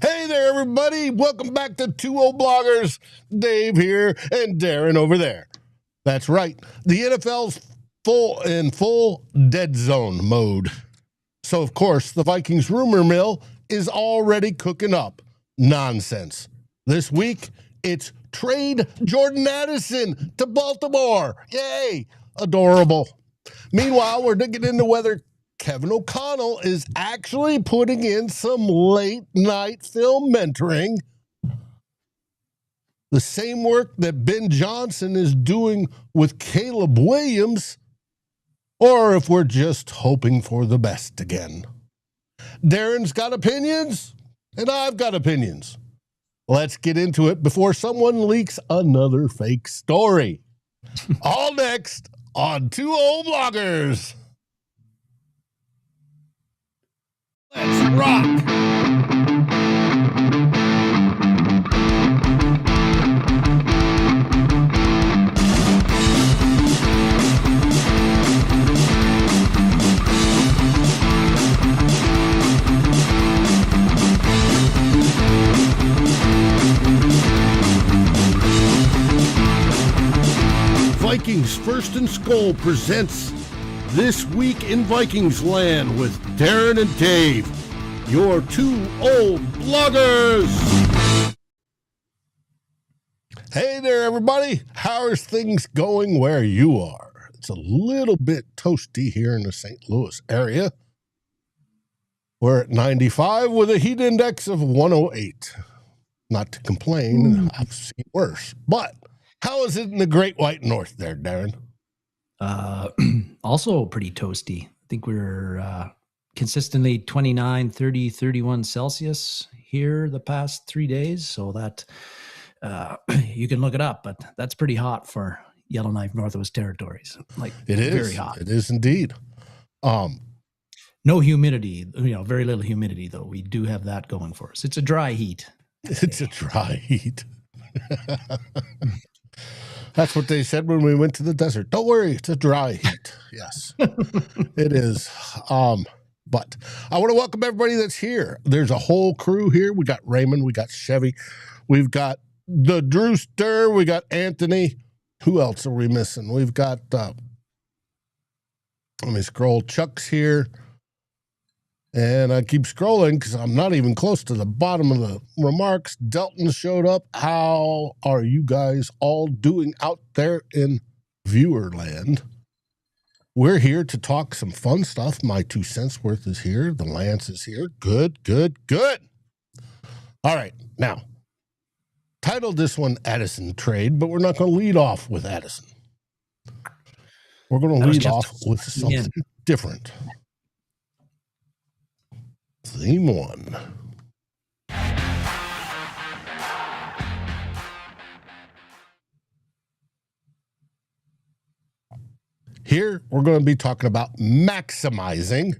Hey there, everybody. Welcome back to Two Old Bloggers. Dave here and Darren over there. That's right. The NFL's full dead zone mode. So, of course, the Vikings rumor mill is already cooking up nonsense. This week, it's trade Jordan Addison to Baltimore. Yay! Adorable. Meanwhile, we're digging into whether Kevin O'Connell is actually putting in some late-night film mentoring, the same work that Ben Johnson is doing with Caleb Williams, or if we're just hoping for the best again. Darren's got opinions, and I've got opinions. Let's get into it before someone leaks another fake story. All next on Two Old Bloggers. Let's rock! Vikings First and SKOL presents This Week in Vikings Land with Darren and Dave, your two old bloggers. Hey there, everybody. How are things going where you are? It's a little bit toasty here in the St. Louis area. We're at 95 with a heat index of 108. Not to complain, I've seen worse. But how is it in the Great White North there, Darren? Also pretty toasty. I think we're consistently 29, 30, 31 Celsius here the past 3 days. So that you can look it up, but that's pretty hot for Yellowknife Northwest Territories. Like it is very hot. It is indeed. No humidity, very little humidity though. We do have that going for us. It's a dry heat. It's a dry heat. That's what they said when we went to the desert. Don't worry, it's a dry heat. Yes, it is. But I want to welcome everybody that's here. There's a whole crew here. We got Raymond, we got Chevy, we've got the Drewster, we got Anthony. Who else are we missing? We've got, let me scroll, Chuck's here. And I keep scrolling because I'm not even close to the bottom of the remarks. Delton showed up. How are you guys all doing out there in viewer land? We're here to talk some fun stuff. My 2 cents worth is here. The Lance is here. Good. All right. Now, titled this one Addison Trade, but we're not going to lead off with Addison. We're going to lead off with something different. Theme 1. Here, we're going to be talking about maximizing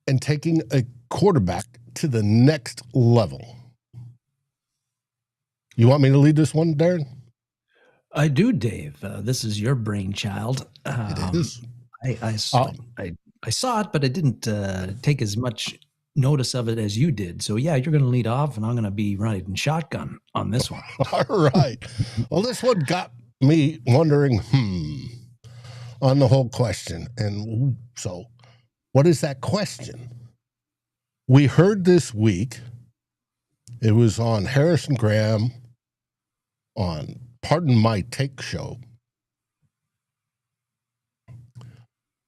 and taking a quarterback to the next level. You want me to lead this one, Darren? I do, Dave. This is your brainchild. It is. I saw it, but I didn't take as much notice of it as you did. So, yeah, you're going to lead off, and I'm going to be riding shotgun on this one. All right. Well, this one got me wondering, on the whole question. And so, what is that question? We heard this week, it was on Harrison Graham on Pardon My Take show.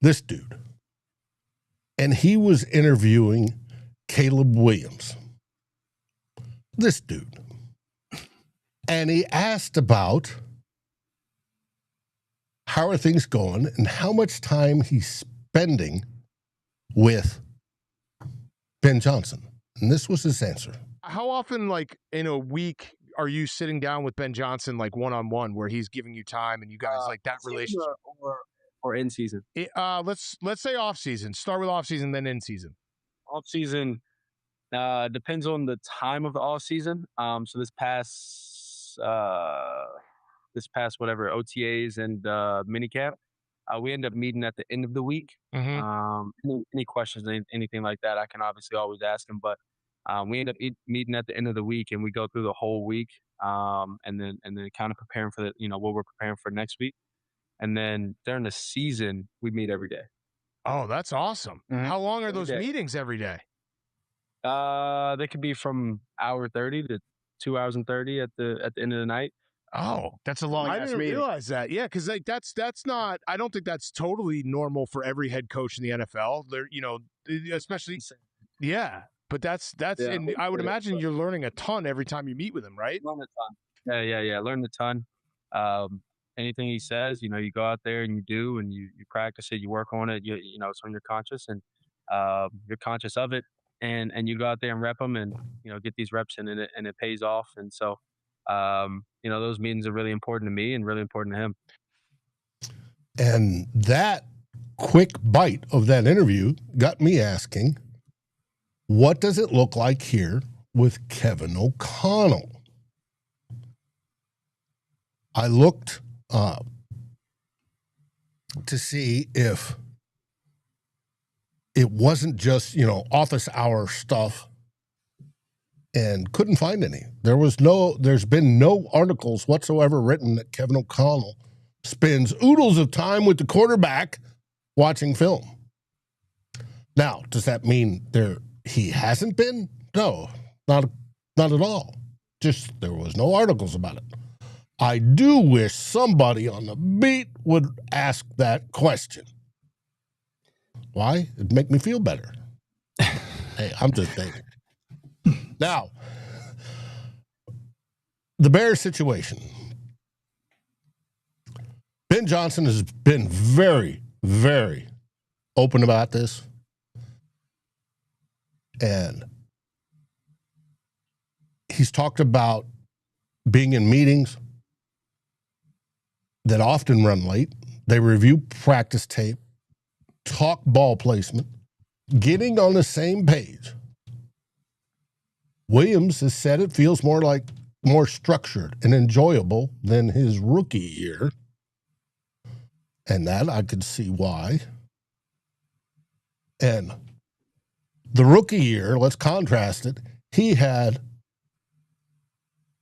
This dude. And he was interviewing Caleb Williams. This dude. And he asked about how are things going and how much time he's spending with Ben Johnson. And this was his answer. How often, like, in a week are you sitting down with Ben Johnson, like, one-on-one, where he's giving you time and you guys, like, that relationship? Or in season? Let's say off season. Start with off season, then in season. Off season depends on the time of the off season. So this past whatever OTAs and minicamp, we end up meeting at the end of the week. Mm-hmm. Any questions, anything like that, I can obviously always ask him. But We end up meeting at the end of the week, and we go through the whole week, and then kind of preparing for what we're preparing for next week. And then during the season, we meet every day. Oh, that's awesome. Mhm. How long are Every those day. meetings every day? They could be from hour 30 to 2 hours and 30 at the end of the night. Oh, that's a long. I didn't realize that. Yeah, because like that's not. I don't think that's totally normal for every head coach in the NFL. They're especially. Yeah, but that's Yeah. and I would imagine you're learning a ton every time you meet with him, right? Learn a ton. Yeah. Learn a ton. Anything he says, you go out there and you do, and you practice it, you work on it. It's on your conscious, and you're conscious of it, and you go out there and rep them, and get these reps in, and it pays off. And so, those meetings are really important to me and really important to him. And that quick bite of that interview got me asking, what does it look like here with Kevin O'Connell? I looked to see if it wasn't just, office hour stuff, and couldn't find any. There's been no articles whatsoever written that Kevin O'Connell spends oodles of time with the quarterback watching film. Now, does that mean he hasn't been? No, not at all. Just there was no articles about it. I do wish somebody on the beat would ask that question. Why? It'd make me feel better. Hey, I'm just saying. Now, the Bears situation. Ben Johnson has been very, very open about this. And he's talked about being in meetings that often run late. They review practice tape, talk ball placement, getting on the same page. Williams has said it feels more structured and enjoyable than his rookie year. And that I could see why. And the rookie year, let's contrast it. He had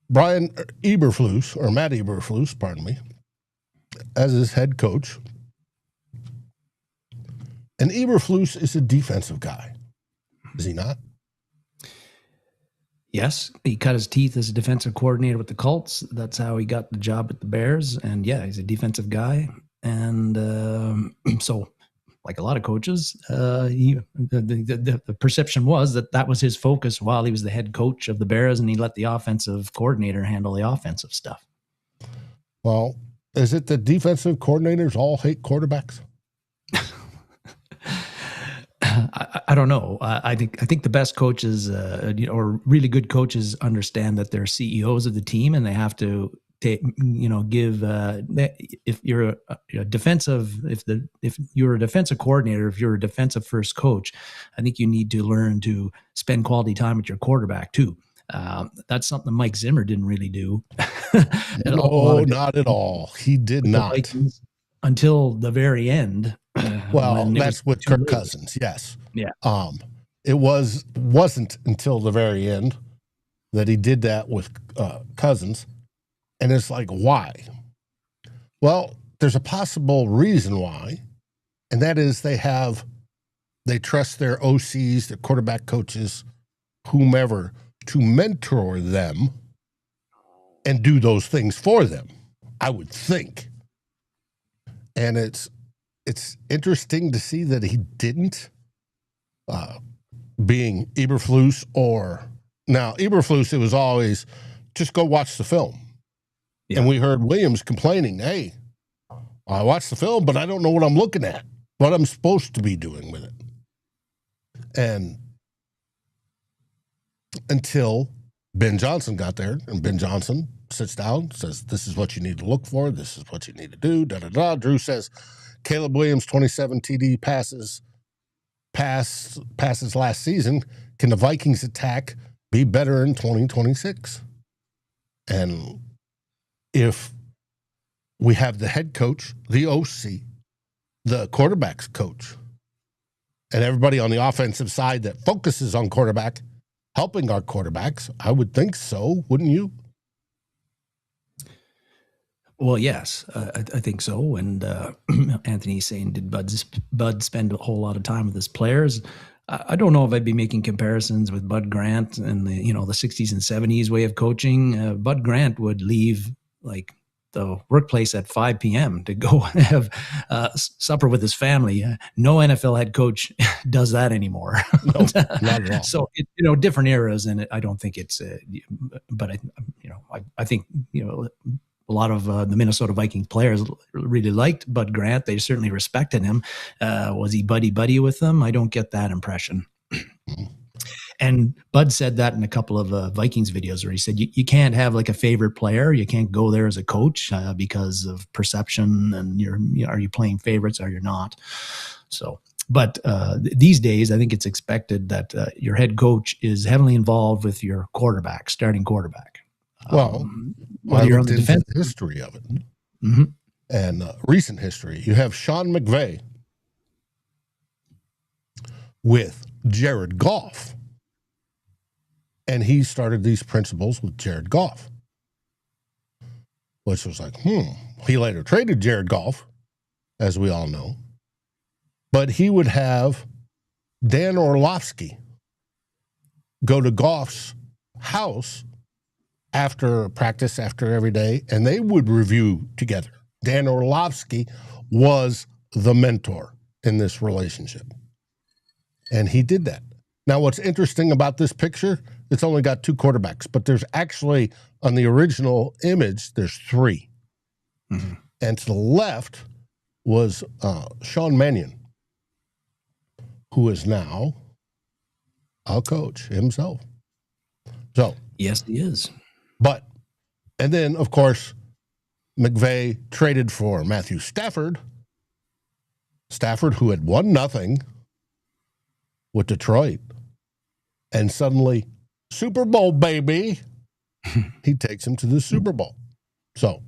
Matt Eberflus, pardon me, as his head coach. And Eberflus is a defensive guy. Is he not? Yes, he cut his teeth as a defensive coordinator with the Colts. That's how he got the job at the Bears. And yeah, he's a defensive guy. And so, like a lot of coaches, the perception was that was his focus while he was the head coach of the Bears, and he let the offensive coordinator handle the offensive stuff. Well, is it that defensive coordinators all hate quarterbacks? I don't know. I think the best coaches, or really good coaches, understand that they're CEOs of the team, and they have to give. If you're a defensive, if you're a defensive coordinator, if you're a defensive first coach, I think you need to learn to spend quality time with your quarterback too. That's something Mike Zimmer didn't really do. No, not at all. He did not until the very end. Well, that's with Kirk Cousins. Yes. Yeah. It wasn't until the very end that he did that with Cousins. And it's like, why? Well, there's a possible reason why. And that is they trust their OCs, their quarterback coaches, whomever, to mentor them and do those things for them, I would think. And it's interesting to see that he didn't, being Eberflus now Eberflus, it was always just go watch the film. Yeah. And we heard Williams complaining, hey, I watched the film, but I don't know what I'm looking at, what I'm supposed to be doing with it. And until Ben Johnson got there, and Ben Johnson sits down, says, this is what you need to look for. This is what you need to do. Drew says, Caleb Williams, 27 TD passes last season. Can the Vikings attack be better in 2026? And if we have the head coach, the OC, the quarterback's coach, and everybody on the offensive side that focuses on quarterback helping our quarterbacks. I would think so, wouldn't you? Well, yes, I think so. And Anthony's saying, did Bud spend a whole lot of time with his players? I don't know if I'd be making comparisons with Bud Grant and the 60s and 70s way of coaching. Bud Grant would leave like the workplace at 5 p.m. to go have supper with his family. No NFL head coach does that anymore. No, not at all. So, different eras, and I don't think it's, but I think, a lot of the Minnesota Vikings players really liked Bud Grant. They certainly respected him. Was he buddy with them? I don't get that impression. And Bud said that in a couple of Vikings videos where he said, you can't have like a favorite player. You can't go there as a coach because of perception and are you playing favorites or you're not? So, but these days, I think it's expected that your head coach is heavily involved with your quarterback, starting quarterback. Well, I looked into the history of it. Mm-hmm. And recent history. You have Sean McVay with Jared Goff. And he started these principles with Jared Goff. Which was like, He later traded Jared Goff, as we all know. But he would have Dan Orlovsky go to Goff's house after practice, after every day, and they would review together. Dan Orlovsky was the mentor in this relationship. And he did that. Now, what's interesting about this picture, it's only got 2 quarterbacks, but there's actually, on the original image, there's 3. Mm-hmm. And to the left was Sean Mannion, who is now a coach himself. So, yes, he is. But, and then, of course, McVay traded for Matthew Stafford, who had won nothing with Detroit, and suddenly, Super Bowl, baby, he takes him to the Super Bowl. So,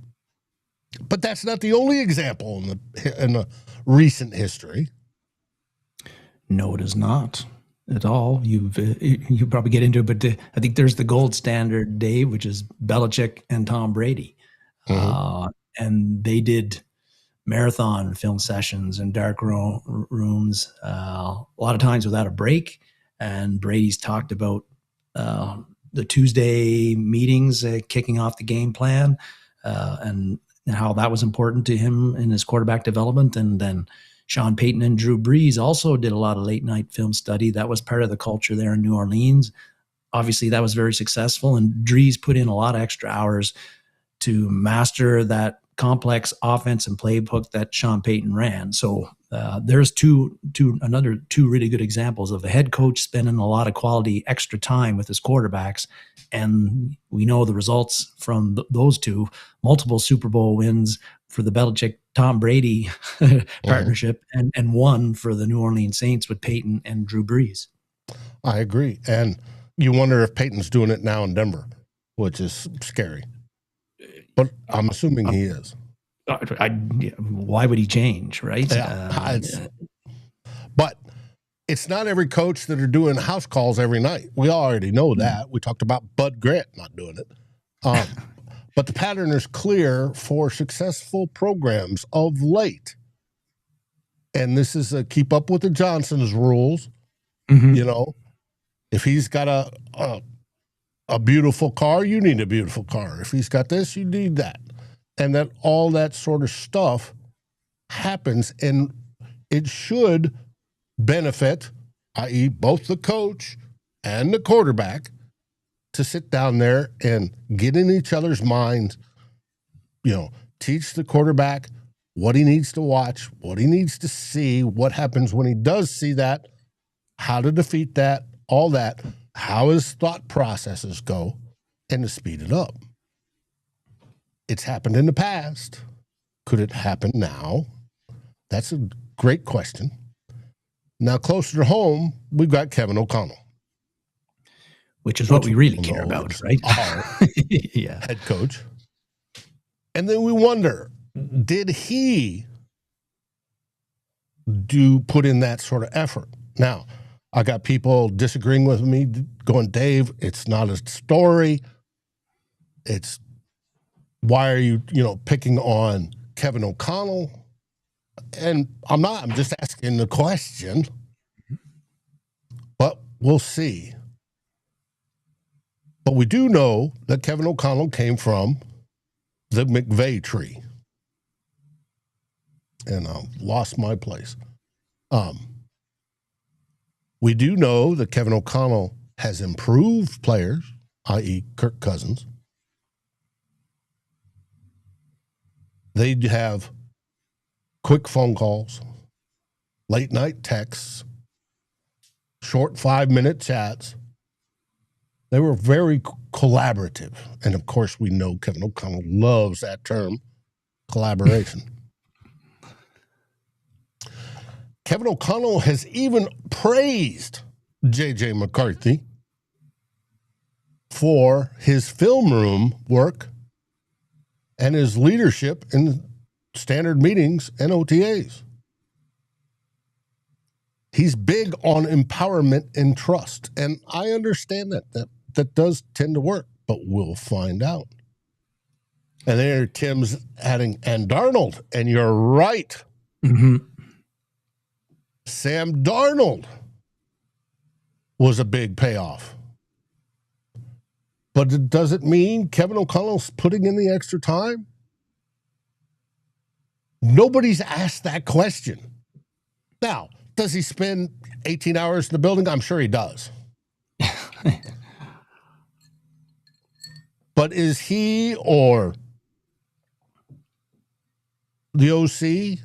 but that's not the only example in the recent history. No, it is not. At all. You probably get into it, but I think there's the gold standard, Dave, which is Belichick and Tom Brady. Mm-hmm. And they did marathon film sessions in dark rooms, a lot of times without a break. And Brady's talked about the Tuesday meetings, kicking off the game plan, and how that was important to him in his quarterback development. And then Sean Payton and Drew Brees also did a lot of late night film study. That was part of the culture there in New Orleans. Obviously, that was very successful, and Brees put in a lot of extra hours to master that complex offense and playbook that Sean Payton ran. So there's another two really good examples of a head coach spending a lot of quality extra time with his quarterbacks. And we know the results from those two, multiple Super Bowl wins for the Belichick-Tom Brady partnership, and one for the New Orleans Saints with Payton and Drew Brees. I agree. And you wonder if Payton's doing it now in Denver, which is scary. But I'm assuming he is. Why would he change, right? Yeah, but it's not every coach that are doing house calls every night. We already know that. We talked about Bud Grant not doing it. But the pattern is clear for successful programs of late. And this is a keep up with the Johnson's rules. Mm-hmm. You know, if he's got a beautiful car, you need a beautiful car. If he's got this, you need that. And that all that sort of stuff happens, and it should benefit, i.e. both the coach and the quarterback, to sit down there and get in each other's minds, teach the quarterback what he needs to watch, what he needs to see, what happens when he does see that, how to defeat that, all that, how his thought processes go, and to speed it up. It's happened in the past. Could it happen now? That's a great question. Now, closer to home, we've got Kevin O'Connell. Which is what we really care about, right? Yeah. Head coach. And then we wonder, did he put in that sort of effort? Now, I got people disagreeing with me, going, Dave, it's not a story. It's why are you, picking on Kevin O'Connell? And I'm not. I'm just asking the question. But we'll see. But we do know that Kevin O'Connell came from the McVay tree. And I lost my place. We do know that Kevin O'Connell has improved players, i.e. Kirk Cousins. They have quick phone calls, late night texts, short 5-minute chats. They were very collaborative. And of course, we know Kevin O'Connell loves that term, collaboration. Kevin O'Connell has even praised J.J. McCarthy for his film room work and his leadership in standard meetings and OTAs. He's big on empowerment and trust, and I understand that does tend to work, but we'll find out. And there Tim's adding, and Darnold, and you're right. Mm-hmm. Sam Darnold was a big payoff. But does it mean Kevin O'Connell's putting in the extra time? Nobody's asked that question. Now, does he spend 18 hours in the building? I'm sure he does. But is he or the OC,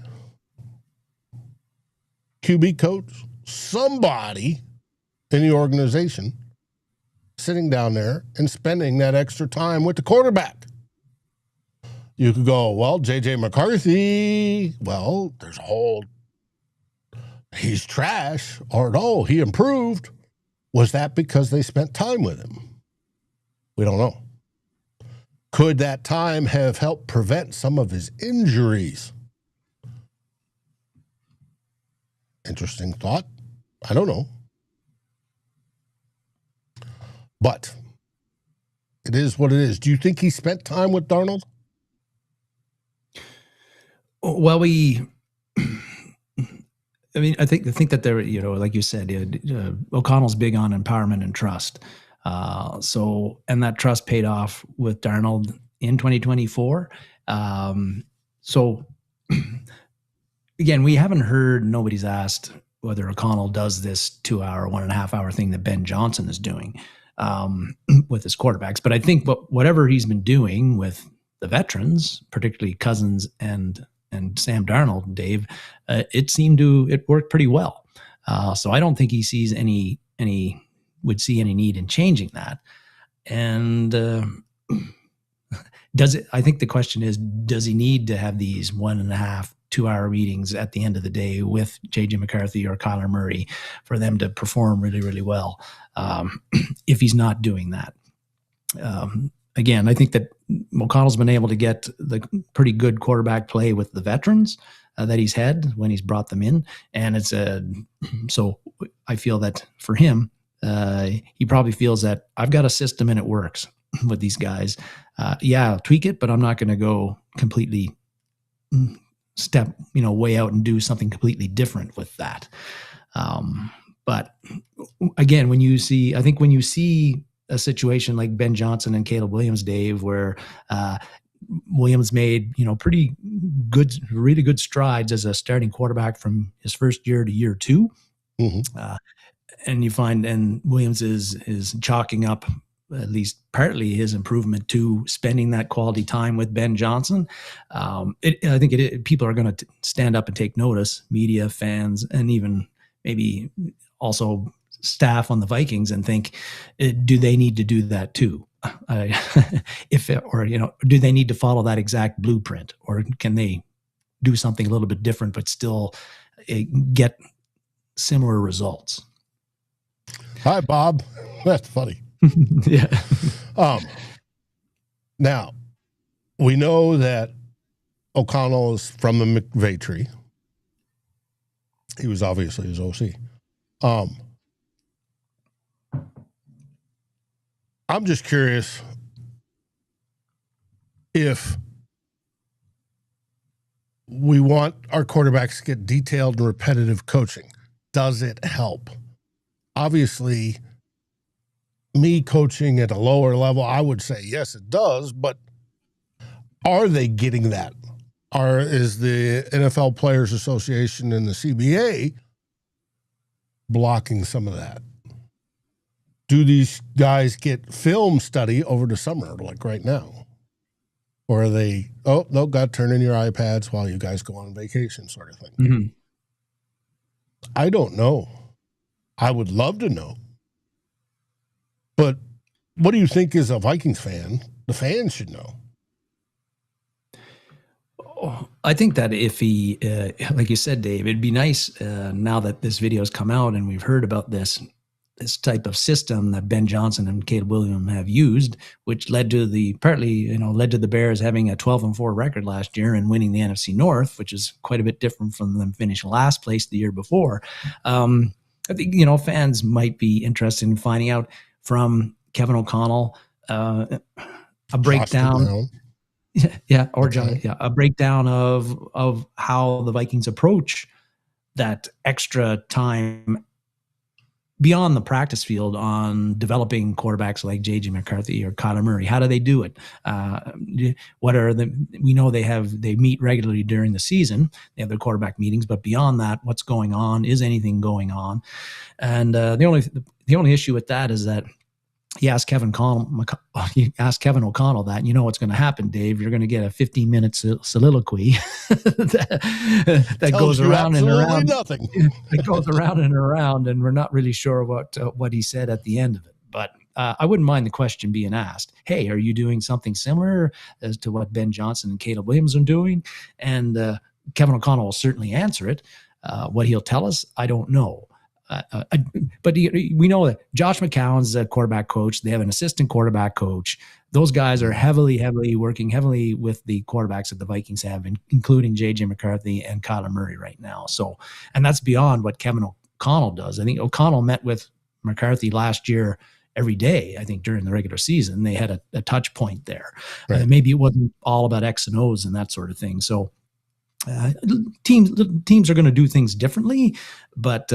QB coach, somebody in the organization sitting down there and spending that extra time with the quarterback? You could go, well, J.J. McCarthy, well, there's a whole, he's trash, or no, he improved. Was that because they spent time with him? We don't know. Could that time have helped prevent some of his injuries? Interesting thought. I don't know. But it is what it is. Do you think he spent time with Darnold? Well, I think that there, like you said, O'Connell's big on empowerment and trust. And that trust paid off with Darnold in 2024. So again, we haven't heard, nobody's asked whether O'Connell does this 2-hour, 1.5 hour thing that Ben Johnson is doing with his quarterbacks. But I think whatever he's been doing with the veterans, particularly Cousins and Sam Darnold, Dave, it worked pretty well. So I don't think he sees would see any need in changing that. And I think the question is, does he need to have these 1.5, 2-hour meetings at the end of the day with J.J. McCarthy or Kyler Murray for them to perform really, really well if he's not doing that? Again, I think that O'Connell's been able to get the pretty good quarterback play with the veterans that he's had when he's brought them in. And so I feel that for him, he probably feels that I've got a system and it works with these guys. I'll tweak it, but I'm not going to go completely step, way out and do something completely different with that. But again, when you see a situation like Ben Johnson and Caleb Williams, Dave, where Williams made, pretty good, really good strides as a starting quarterback from his first year to year 2. Mm-hmm. And you find, and Williams is chalking up at least partly his improvement to spending that quality time with Ben Johnson. I think people are going to stand up and take notice, media, fans, and even maybe also staff on the Vikings, and think, do they need to do that too? Do they need to follow that exact blueprint, or can they do something a little bit different but still get similar results? Hi, Bob. That's funny. Yeah. Now, we know that O'Connell is from the McVay tree. He was obviously his OC. I'm just curious if we want our quarterbacks to get detailed and repetitive coaching. Does it help? Obviously, me coaching at a lower level, I would say yes, it does, but are they getting that? Is the NFL Players Association and the CBA blocking some of that? Do these guys get film study over the summer, like right now? Or are they, no, got to turn in your iPads while you guys go on vacation sort of thing? Mm-hmm. I don't know. I would love to know. But what do you think as a Vikings fan? The fans should know. I think that if he, like you said, Dave, it'd be nice now that this video's come out and we've heard about this type of system that Ben Johnson and Caleb Williams have used, which led to the Bears having a 12-4 record last year and winning the NFC North, which is quite a bit different from them finishing last place the year before. I think, fans might be interested in finding out from Kevin O'Connell a breakdown. A breakdown of how the Vikings approach that extra time beyond the practice field on developing quarterbacks like J.J. McCarthy or Kyler Murray. How do they do it? We know they meet regularly during the season. They have their quarterback meetings, but beyond that, what's going on? Is anything going on? And the only issue with that is that you ask Kevin O'Connell that, and you know what's going to happen, Dave. You're going to get a 15-minute soliloquy that goes around and around. Nothing. It goes around and around, and we're not really sure what he said at the end of it. But I wouldn't mind the question being asked. Hey, are you doing something similar as to what Ben Johnson and Caleb Williams are doing? And Kevin O'Connell will certainly answer it. What he'll tell us, I don't know. But we know that Josh McCown's a quarterback coach. They have an assistant quarterback coach. Those guys are working heavily with the quarterbacks that the Vikings have, including J.J. McCarthy and Kyler Murray right now. So, and that's beyond what Kevin O'Connell does. I think O'Connell met with McCarthy last year every day. I think during the regular season, they had a touch point there. Right. Maybe it wasn't all about X and O's and that sort of thing. So, teams are going to do things differently, but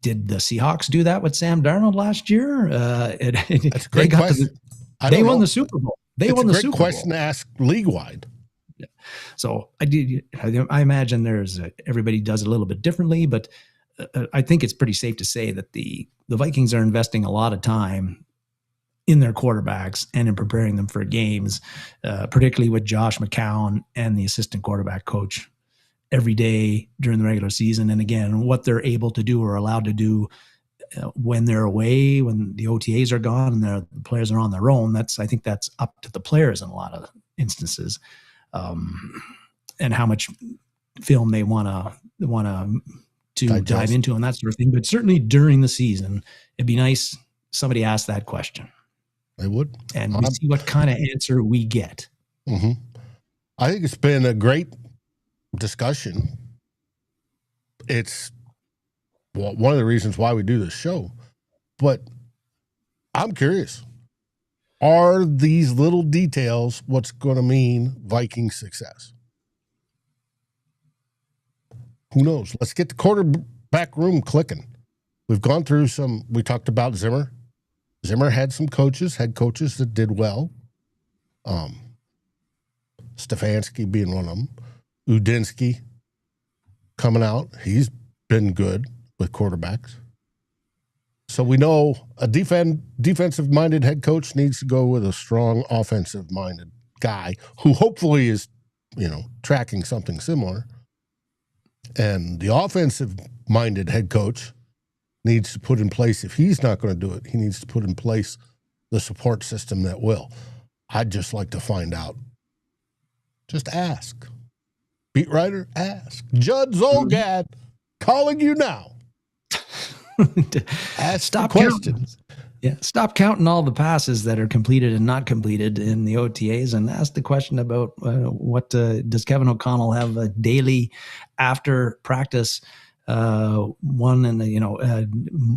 did the Seahawks do that with Sam Darnold last year? That's a great question. They won the Super Bowl. It's a great question to ask league-wide. Yeah. So I imagine everybody does it a little bit differently, but I think it's pretty safe to say that the Vikings are investing a lot of time in their quarterbacks and in preparing them for games, particularly with Josh McCown and the assistant quarterback coach every day during the regular season. And again, what they're able to do or allowed to do when they're away, when the OTAs are gone and the players are on their own, I think that's up to the players in a lot of instances, and how much film they want to dive into and that sort of thing. But certainly during the season, it'd be nice somebody asked that question. They would. And we see what kind of answer we get. Mm-hmm. I think it's been a great discussion. It's one of the reasons why we do this show. But I'm curious. Are these little details what's going to mean Viking success? Who knows? Let's get the quarterback room clicking. We've gone through we talked about Zimmer. Zimmer had some head coaches that did well. Stefanski being one of them. Udinsky coming out. He's been good with quarterbacks. So we know a defensive-minded head coach needs to go with a strong offensive-minded guy who hopefully is, tracking something similar. And the offensive-minded head coach needs to put in place, if he's not going to do it, he needs to put in place the support system that will. I'd just like to find out. Just ask. Beat writer, ask. Judd Zolgad, calling you now. Ask questions. Stop counting all the passes that are completed and not completed in the OTAs and ask the question about what does Kevin O'Connell have a daily after practice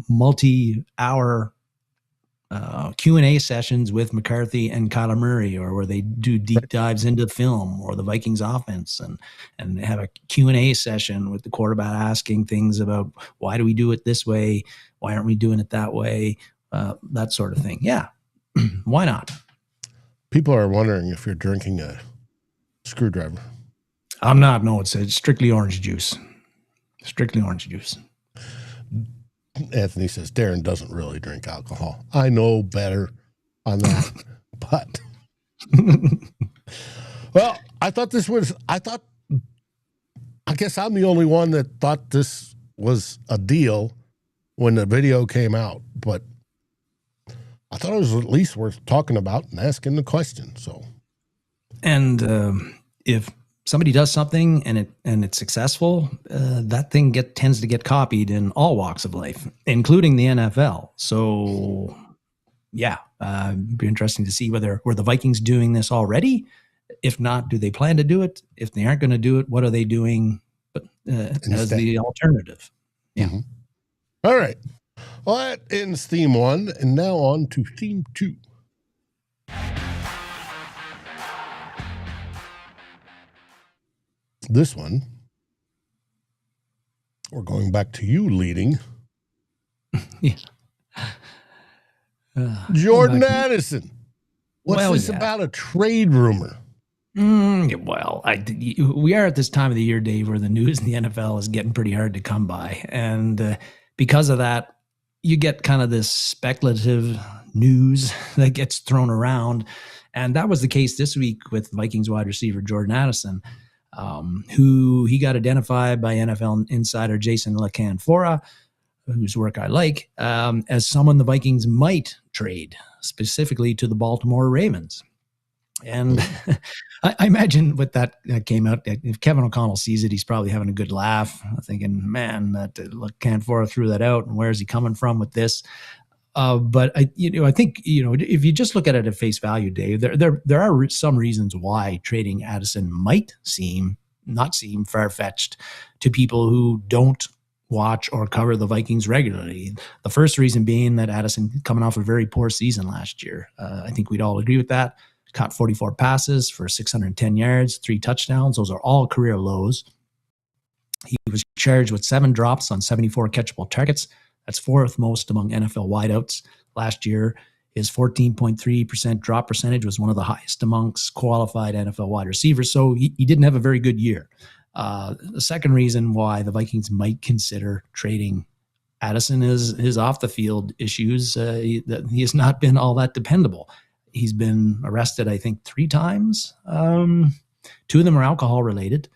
multi-hour Q&A sessions with McCarthy and Kyler Murray, or where they do deep dives into film or the Vikings offense, and have a Q&A session with the quarterback asking things about why do we do it this way? Why aren't we doing it that way? That sort of thing. Yeah. Why not? People are wondering if you're drinking a screwdriver. I'm not. No, it's strictly orange juice. Strictly orange juice. Anthony says Darren doesn't really drink alcohol. I know better on that, but well, I guess I'm the only one that thought this was a deal when the video came out, but I thought it was at least worth talking about and asking the question. So, and if somebody does something and it's successful, that thing tends to get copied in all walks of life, including the NFL. So, yeah, it'd be interesting to see were the Vikings doing this already? If not, do they plan to do it? If they aren't going to do it, what are they doing as the alternative? Yeah. Mm-hmm. All right. Well, that ends theme 1, and now on to theme 2. This one, we're going back to you leading. Yeah. Jordan Addison. What's this about a trade rumor? Well, we are at this time of the year, Dave, where the news in the NFL is getting pretty hard to come by. And because of that, you get kind of this speculative news that gets thrown around. And that was the case this week with Vikings wide receiver Jordan Addison, who he got identified by NFL insider Jason LaCanfora, whose work I like, as someone the Vikings might trade, specifically to the Baltimore Ravens. And I imagine with that came out, if Kevin O'Connell sees it, he's probably having a good laugh, thinking, man, that LaCanfora threw that out, and where is he coming from with this? But I think if you just look at it at face value, Dave, there are some reasons why trading Addison might not seem far-fetched to people who don't watch or cover the Vikings regularly. The first reason being that Addison coming off a very poor season last year. I think we'd all agree with that. Caught 44 passes for 610 yards, 3 touchdowns. Those are all career lows. He was charged with 7 drops on 74 catchable targets. That's 4th most among NFL wideouts. Last year, his 14.3% drop percentage was one of the highest amongst qualified NFL wide receivers. So he didn't have a very good year. The second reason why the Vikings might consider trading Addison is his off the field issues. He has not been all that dependable. He's been arrested, I think, 3 times. 2 of them are alcohol related.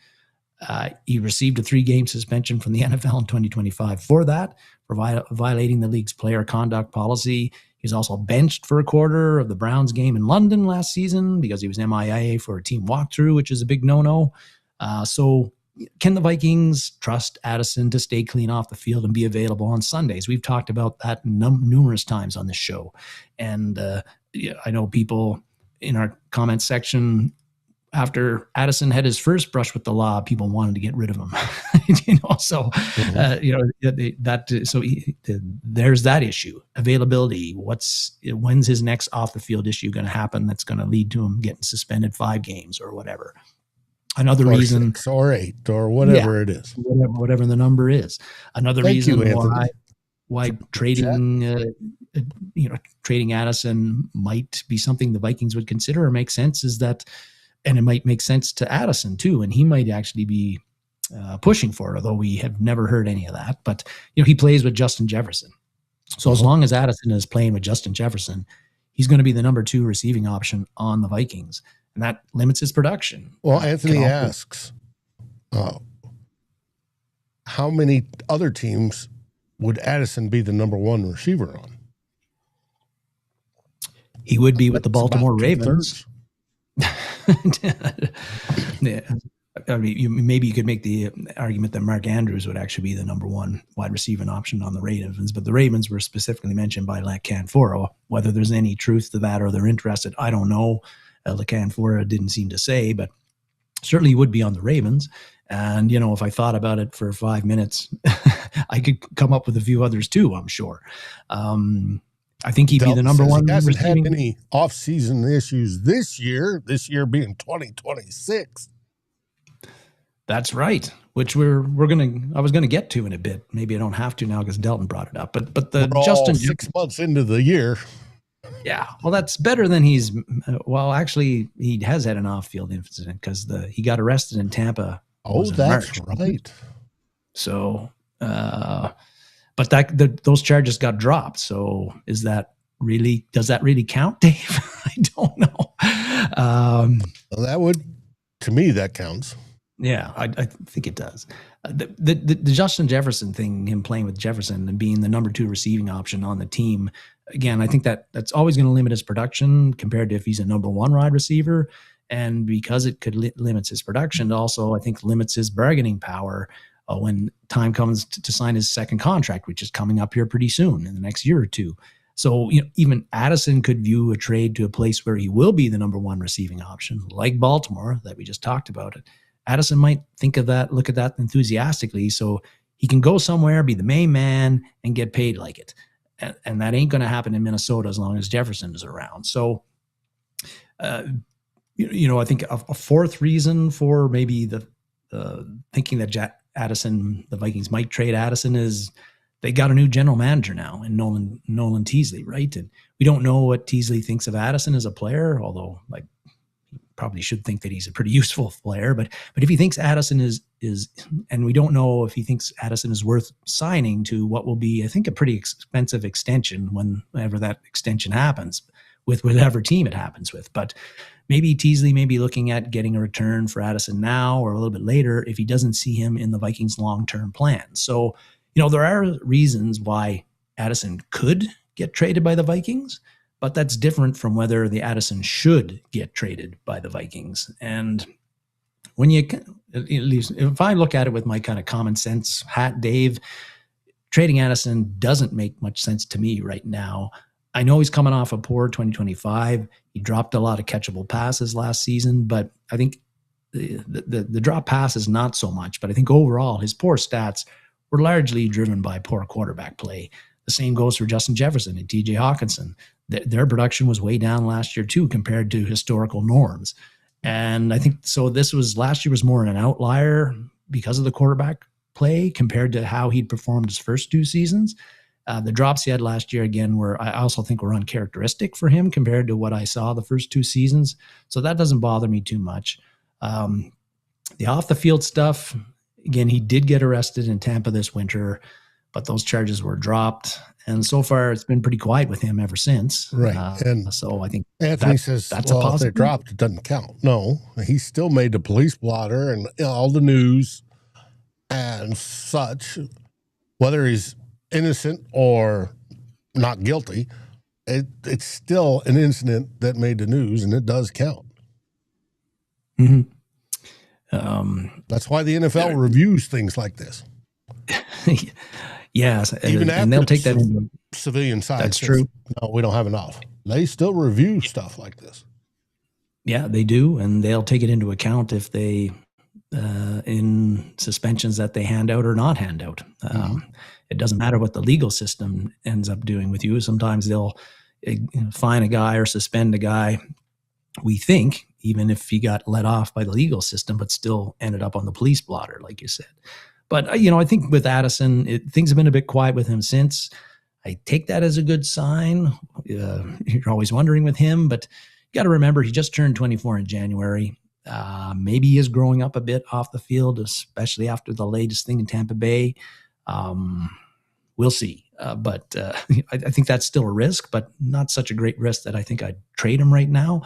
He received a 3-game suspension from the NFL in 2025 for that, for violating the league's player conduct policy. He was also benched for a quarter of the Browns game in London last season because he was MIA for a team walkthrough, which is a big no-no. So can the Vikings trust Addison to stay clean off the field and be available on Sundays? We've talked about that numerous times on this show. And I know people in our comment section, after Addison had his first brush with the law, people wanted to get rid of him. There's that issue. Availability. When's his next off the field issue going to happen that's going to lead to him getting suspended 5 games or whatever? Another reason, 6 or 8 or whatever it is, whatever the number is. Another reason why trading trading Addison might be something the Vikings would consider or make sense is that, and it might make sense to Addison too, and he might actually be pushing for it, although we have never heard any of that. But he plays with Justin Jefferson, so as long as Addison is playing with Justin Jefferson, he's going to be the number 2 receiving option on the Vikings, and that limits his production. Well, Anthony asks, how many other teams would Addison be the number 1 receiver on? He would be with the Baltimore Ravens. Yeah. I mean, maybe you could make the argument that Mark Andrews would actually be the number 1 wide receiving option on the Ravens, but the Ravens were specifically mentioned by LaCanfora. Whether there's any truth to that or they're interested, I don't know. LaCanfora didn't seem to say, but certainly he would be on the Ravens. And, if I thought about it for 5 minutes, I could come up with a few others too, I'm sure. I think he'd be the number one. He hasn't had receiving. any off-season issues this year being 2026. That's right. Which I was gonna get to in a bit. Maybe I don't have to now because Delton brought it up. But the we're Justin all 6 months into the year. Yeah, well, that's better than he's. Well, actually, he has had an off-field incident because he got arrested in Tampa. Oh, that's right. So, but those charges got dropped. So, does that really count, Dave? I don't know. Well, that would, to me, that counts. Yeah, I think it does. The Justin Jefferson thing, him playing with Jefferson and being the number 2 receiving option on the team, again, I think that's always going to limit his production compared to if he's a number 1 wide receiver. And because it could limits his production, it also, I think, limits his bargaining power when time comes to sign his second contract, which is coming up here pretty soon in the next year or two. So, even Addison could view a trade to a place where he will be the number 1 receiving option, like Baltimore that we just talked about. Addison might look at that enthusiastically, so he can go somewhere, be the main man, and get paid like it. And that ain't going to happen in Minnesota as long as Jefferson is around. So, I think a fourth reason for maybe the thinking that Addison, the Vikings might trade Addison, is they got a new general manager now in Nolan Teasley, right? And we don't know what Teasley thinks of Addison as a player, although probably should think that he's a pretty useful player, but if he thinks Addison is, and we don't know if he thinks Addison is worth signing to what will be, I think, a pretty expensive extension whenever that extension happens with whatever team it happens with. But maybe Teasley may be looking at getting a return for Addison now or a little bit later if he doesn't see him in the Vikings' long-term plan. So, there are reasons why Addison could get traded by the Vikings, but that's different from whether the Addison should get traded by the Vikings. And when if I look at it with my kind of common sense hat, Dave, trading Addison doesn't make much sense to me right now. I know he's coming off a poor 2025. He dropped a lot of catchable passes last season, but I think the drop passes not so much. But I think overall his poor stats were largely driven by poor quarterback play. The same goes for Justin Jefferson and TJ Hawkinson. Their production was way down last year too, compared to historical norms. And I think so. Last year was more an outlier because of the quarterback play compared to how he'd performed his first 2 seasons. The drops he had last year, again, I also think were uncharacteristic for him compared to what I saw the first 2 seasons. So that doesn't bother me too much. The off the field stuff, again, he did get arrested in Tampa this winter, but those charges were dropped. And so far, it's been pretty quiet with him ever since. Right. And so I think Anthony says, that's a positive. If they're dropped, it doesn't count. No, he still made the police blotter and all the news and such. Whether he's innocent or not guilty, it's still an incident that made the news, and it does count. Mm-hmm. That's why the NFL reviews things like this. Yes, even and they'll take that into civilian side. That's true. No, we don't have enough. They still review stuff like this. Yeah, they do, and they'll take it into account if they in suspensions that they hand out or not hand out. It doesn't matter what the legal system ends up doing with you. Sometimes they'll fine a guy or suspend a guy, we think, even if he got let off by the legal system, but still ended up on the police blotter, like you said. But, I think with Addison, things have been a bit quiet with him since. I take that as a good sign. You're always wondering with him, but you got to remember he just turned 24 in January. Maybe he is growing up a bit off the field, especially after the latest thing in Tampa Bay. We'll see. But I think that's still a risk, but not such a great risk that I think I'd trade him right now.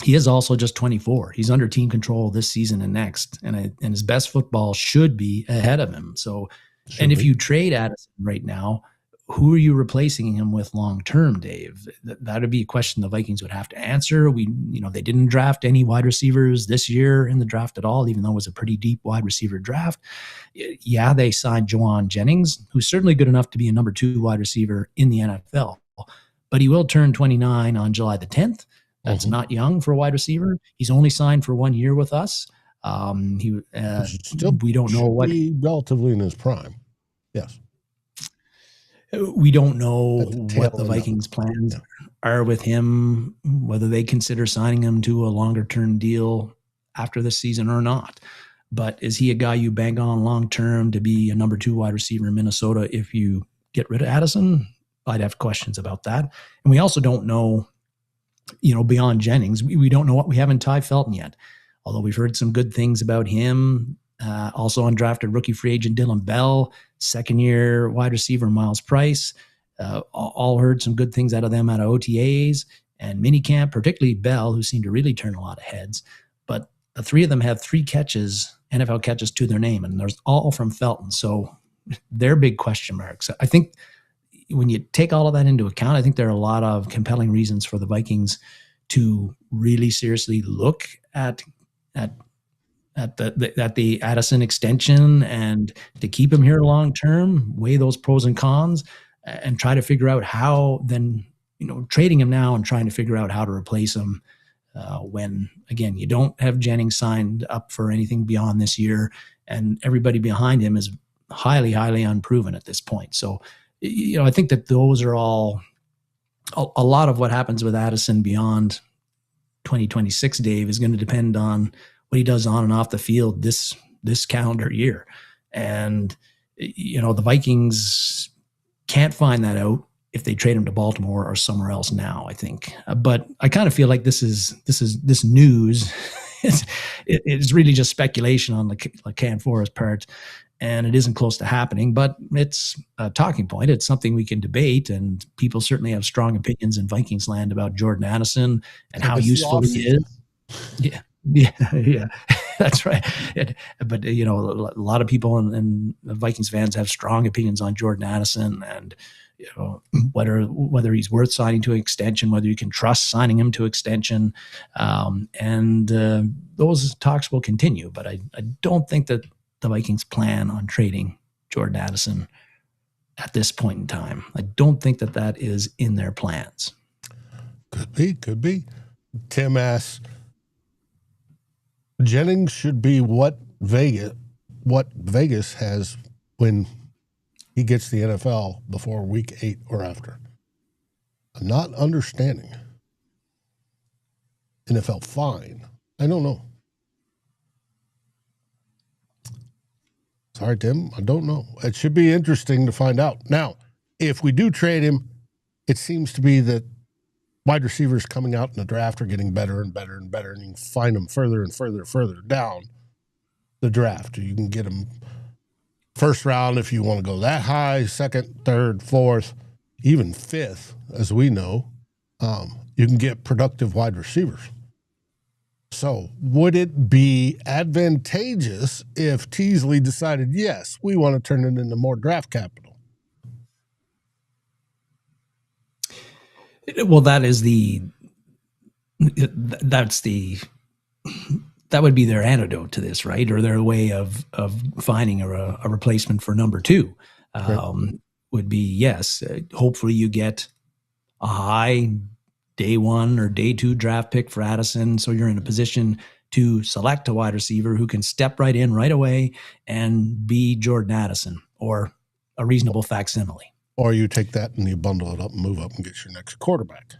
He is also just 24. He's under team control this season and next, and his best football should be ahead of him. So, if you trade Addison right now, who are you replacing him with long term, Dave? That would be a question the Vikings would have to answer. They didn't draft any wide receivers this year in the draft at all, even though it was a pretty deep wide receiver draft. Yeah, they signed Juwan Jennings, who's certainly good enough to be a number 2 wide receiver in the NFL, but he will turn 29 on July the 10th. That's not young for a wide receiver. He's only signed for 1 year with us. We don't know what. Be relatively in his prime. Yes. We don't know what the Vikings' plans are with him, whether they consider signing him to a longer-term deal after this season or not. But is he a guy you bank on long-term to be a number 2 wide receiver in Minnesota if you get rid of Addison? I'd have questions about that. And we also don't know, beyond Jennings, we don't know what we have in Ty Felton yet, although we've heard some good things about him. Also undrafted rookie free agent Dylan Bell, second-year wide receiver Miles Price. All heard some good things out of them out of OTAs and minicamp, particularly Bell, who seemed to really turn a lot of heads. But the 3 of them have 3 NFL catches to their name, and there's all from Felton. So they're big question marks. I think when you take all of that into account, I think there are a lot of compelling reasons for the Vikings to really seriously look at the Addison extension and to keep him here long term, weigh those pros and cons, and try to figure out how then, trading him now and trying to figure out how to replace him when, again, you don't have Jennings signed up for anything beyond this year, and everybody behind him is highly, highly unproven at this point. So, I think that those are all a lot of what happens with Addison beyond 2026, Dave, is going to depend on what he does on and off the field this calendar year. And, the Vikings can't find that out if they trade him to Baltimore or somewhere else now, I think. But I kind of feel like this news it's really just speculation on Canfora's part, and it isn't close to happening, but it's a talking point. It's something we can debate, and people certainly have strong opinions in Vikings land about Jordan Addison and how useful he is. Yeah, that's right. But a lot of people and Vikings fans have strong opinions on Jordan Addison, and whether he's worth signing to an extension, whether you can trust signing him to extension, and those talks will continue. But I don't think that the Vikings plan on trading Jordan Addison at this point in time. I don't think that is in their plans. Could be. Tim asks, Jennings should be what Vegas has when he gets the NFL before week 8 or after. I'm not understanding. NFL fine. I don't know. Sorry, Tim. I don't know. It should be interesting to find out. Now, if we do trade him, it seems to be that wide receivers coming out in the draft are getting better and better and better, and you can find them further and further down the draft. You can get them first round if you want to go that high, second, third, fourth, even fifth, as we know. You can get productive wide receivers. So would it be advantageous if Teasley decided, yes, we want to turn it into more draft capital? Well, that would be their antidote to this, right? Or their way of finding a replacement for number 2 would be, yes, hopefully you get a high day 1 or day 2 draft pick for Addison, so you're in a position to select a wide receiver who can step right in right away and be Jordan Addison or a reasonable facsimile. Or you take that and you bundle it up and move up and get your next quarterback.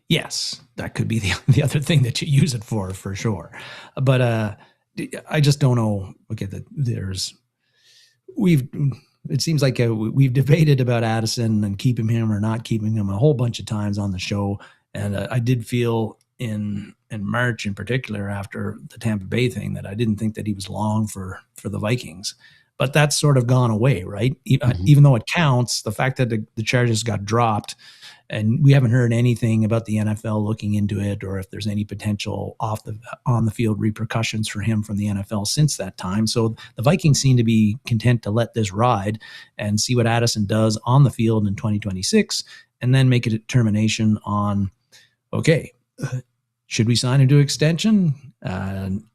Yes, that could be the other thing that you use it for sure. But I just don't know. Okay, it seems like we've debated about Addison and keeping him or not keeping him a whole bunch of times on the show. And I did feel in March in particular after the Tampa Bay thing that I didn't think that he was long for the Vikings. But that's sort of gone away, right? Even though it counts, the fact that the charges got dropped and we haven't heard anything about the NFL looking into it or if there's any potential on the field repercussions for him from the NFL since that time. So the Vikings seem to be content to let this ride and see what Addison does on the field in 2026 and then make a determination on, okay, should we sign him to extension?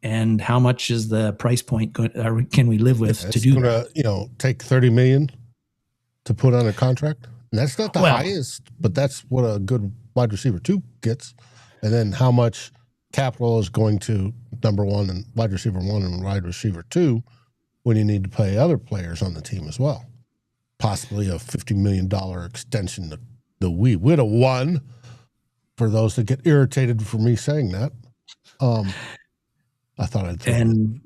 And how much is the price point can we live with to do that? Take $30 million to put on a contract. And that's not the highest, but that's what a good wide receiver 2 gets. And then how much capital is going to number 1 and wide receiver 1 and wide receiver 2 when you need to pay other players on the team as well. possibly a $50 million extension we would have won, for those that get irritated for me saying that. I thought I'd throw and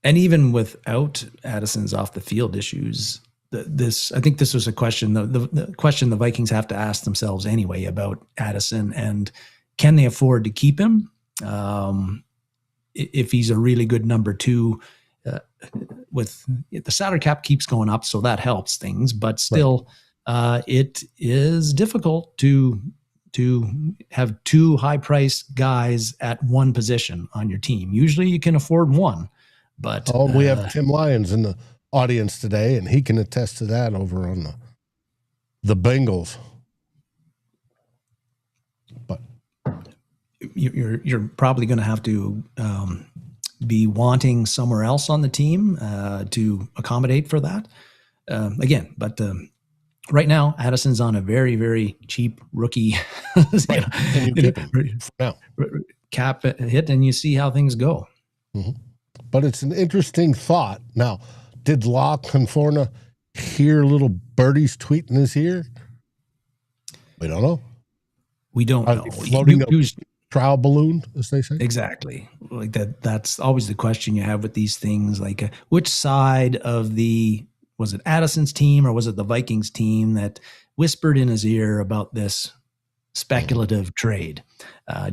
even without Addison's off the field issues, I think this was a question, the question the Vikings have to ask themselves anyway about Addison, and can they afford to keep him if he's a really good number two? With the salary cap keeps going up, so that helps things, but still, it is difficult to have two high-priced guys at one position on your team. Usually, you can afford one, but we have Tim Lyons in the audience today, and he can attest to that over on the Bengals. But you're probably going to have to be wanting somewhere else on the team to accommodate for that. Again, but right now, Addison's on a very, very cheap rookie cap hit, and you see how things go. Mm-hmm. But it's an interesting thought. Now, did La Conforna hear little birdies tweet in his ear? We don't know. We don't know. Floating a trial balloon, as they say? Exactly. Like that's always the question you have with these things. Like, which side of was it Addison's team or was it the Vikings team that whispered in his ear about this speculative trade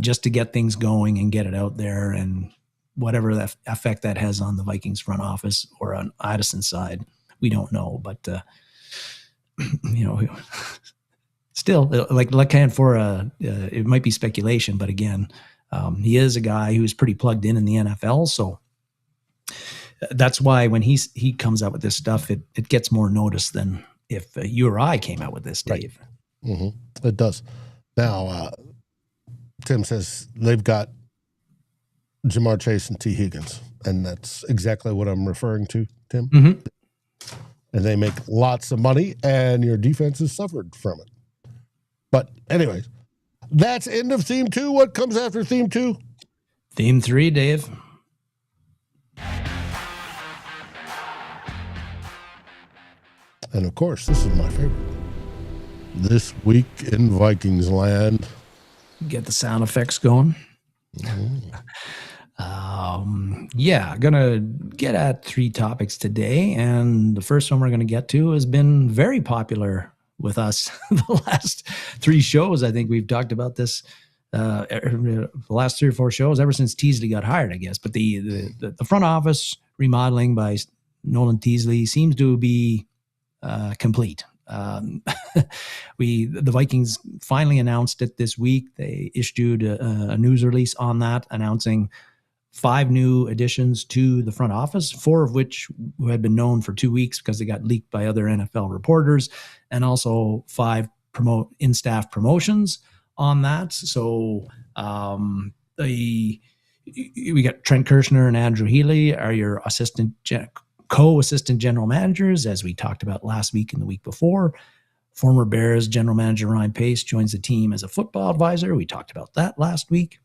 just to get things going and get it out there, and whatever that effect that has on the Vikings front office or on Addison's side, we don't know. But, still, like it might be speculation, but again, he is a guy who's pretty plugged in the NFL. So that's why when he comes out with this stuff, it gets more notice than if you or I came out with this, Dave. Right. Mm-hmm. It does. Now, Tim says they've got Jamar Chase and T. Higgins, and that's exactly what I'm referring to, Tim. Mm-hmm. And they make lots of money, and your defense has suffered from it. But anyways, that's end of theme 2. What comes after theme 2? Theme 3, Dave. And of course, this is my favorite. This week in Vikings land. Get the sound effects going. Mm-hmm. Gonna get at 3 topics today, and the first one we're gonna get to has been very popular with us the last 3 shows. I think we've talked about this the last 3 or 4 shows ever since Teasley got hired, I guess. But the front office remodeling by Nolan Teasley seems to be complete. The Vikings finally announced it this week. They issued a news release on that, announcing 5 new additions to the front office, 4 of which had been known for 2 weeks because they got leaked by other NFL reporters, and also 5 in-staff promotions on that. So we got Trent Kirshner and Andrew Healy are your co-assistant general managers, as we talked about last week and the week before. Former Bears general manager Ryan Pace joins the team as a football advisor. We talked about that last week,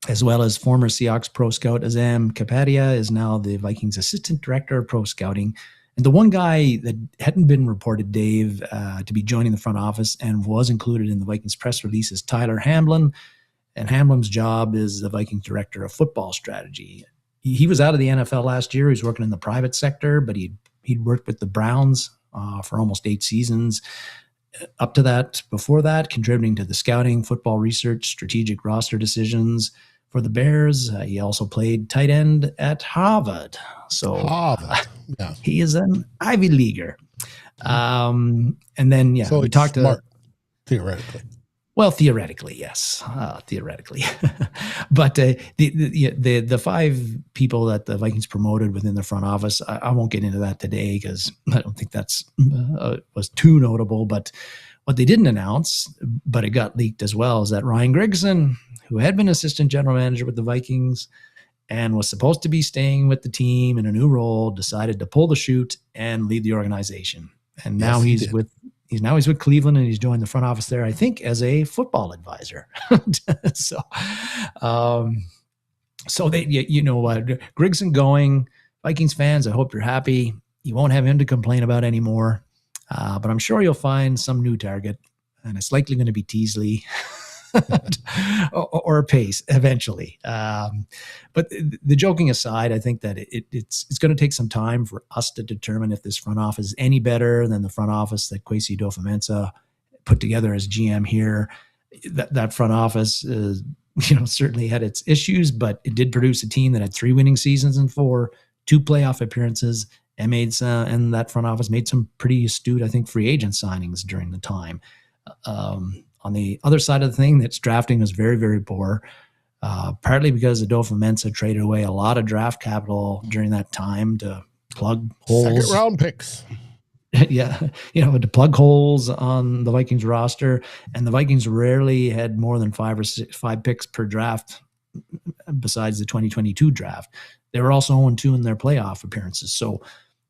as well as former Seahawks pro scout Azam Kapadia is now the Vikings assistant director of pro scouting. And the one guy that hadn't been reported, Dave, to be joining the front office and was included in the Vikings press release is Tyler Hamblin. And Hamblin's job is the Vikings director of football strategy. He was out of the NFL last year. He was working in the private sector, but he'd worked with the Browns for almost 8 seasons. Up to that, before that, contributing to the scouting, football research, strategic roster decisions for the Bears. He also played tight end at Harvard. So Harvard, yeah. He is an Ivy Leaguer. And then, so we talked smart, theoretically. Well, theoretically, yes, theoretically. But the 5 people that the Vikings promoted within the front office, I won't get into that today because I don't think that's was too notable. But what they didn't announce, but it got leaked as well, is that Ryan Grigson, who had been assistant general manager with the Vikings and was supposed to be staying with the team in a new role, decided to pull the chute and leave the organization. And now he's with Cleveland, and he's joined the front office there, I think, as a football advisor. So they, Grigson going, Vikings fans, I hope you're happy. You won't have him to complain about anymore. But I'm sure you'll find some new target, and it's likely going to be Teasley or Pace eventually. But the joking aside, I think that it's going to take some time for us to determine if this front office is any better than the front office that Kwesi Adofo-Mensah put together as GM here. That front office certainly had its issues, but it did produce a team that had 3 winning seasons and 2 playoff appearances, and and that front office made some pretty astute, I think, free agent signings during the time. On the other side of the thing, its drafting was very, very poor, partly because Adofo-Mensah traded away a lot of draft capital during that time to plug holes. 2nd round picks. Yeah, to plug holes on the Vikings roster, and the Vikings rarely had more than 5 picks per draft besides the 2022 draft. They were also 0-2 in their playoff appearances. So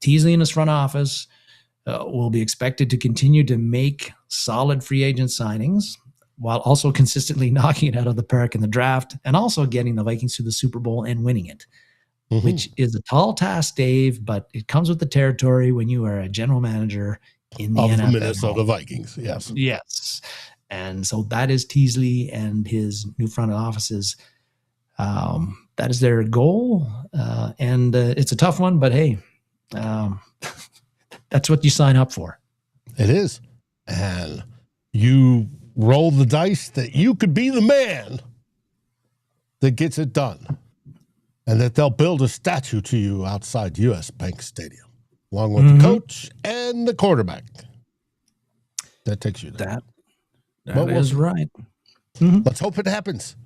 Teasley and his front office will be expected to continue to make solid free agent signings while also consistently knocking it out of the park in the draft, and also getting the Vikings to the Super Bowl and winning it. Mm-hmm. Which is a tall task, Dave, but it comes with the territory when you are a general manager in the NFL. The Minnesota Vikings, yes. Yes. And so that is Teasley and his new front offices. That is their goal. And it's a tough one, but hey, that's what you sign up for. It is. And you roll the dice that you could be the man that gets it done. And that they'll build a statue to you outside U.S. Bank Stadium, along with the coach and the quarterback. That takes you there. That is right. Mm-hmm. Let's hope it happens.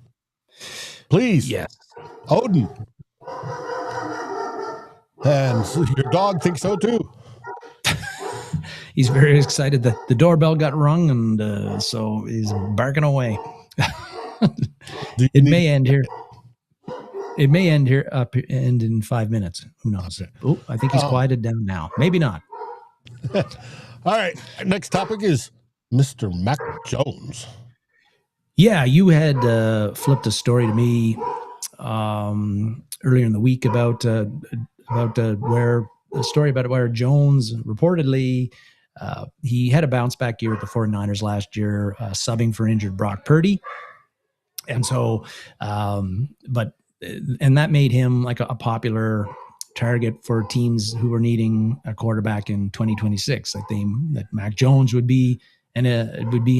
Please. Yes. Odin. And your dog thinks so, too. He's very excited. The doorbell got rung, and so he's barking away. It may end here. It may end in 5 minutes. Who knows? Okay. Oh, I think he's quieted down now. Maybe not. All right. Next topic is Mr. Mac Jones. Yeah, you had flipped a story to me earlier in the week about where Jones reportedly he had a bounce back year with the 49ers last year, subbing for injured Brock Purdy. And so, and that made him like a popular target for teams who were needing a quarterback in 2026. I think that Mac Jones would be an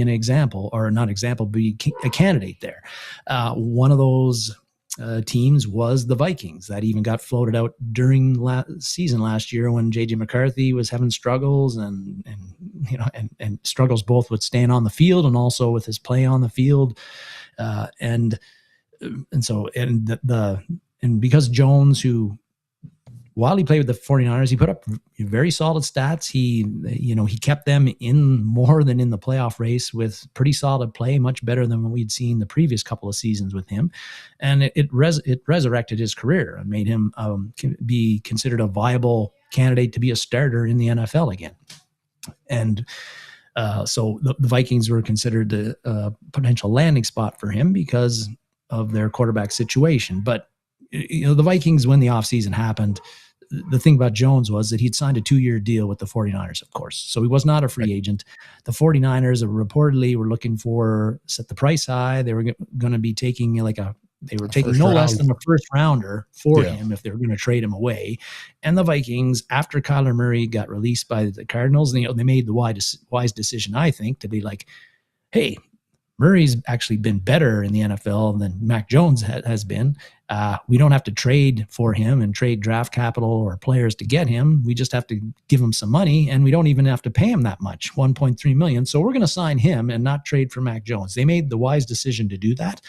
example, or not example, be a candidate there. One of those teams was the Vikings. That even got floated out during season last year when J.J. McCarthy was having struggles and struggles both with staying on the field and also with his play on the field. And because Jones, who, while he played with the 49ers, he put up very solid stats. He kept them in more than in the playoff race with pretty solid play, much better than what we'd seen the previous couple of seasons with him. And it resurrected his career and made him be considered a viable candidate to be a starter in the NFL again. And so the Vikings were considered the potential landing spot for him because of their quarterback situation. But the Vikings, when the offseason happened, the thing about Jones was that he'd signed a 2-year deal with the 49ers, of course. So he was not a free agent. The 49ers reportedly were looking for, set the price high. They were going to be taking taking no less than a first rounder for him if they were going to trade him away. And the Vikings, after Kyler Murray got released by the Cardinals, they made the wise decision, I think, to be like, hey, Murray's actually been better in the NFL than Mac Jones has been. We don't have to trade for him and trade draft capital or players to get him. We just have to give him some money, and we don't even have to pay him that much, $1.3 million. So we're going to sign him and not trade for Mac Jones. They made the wise decision to do that,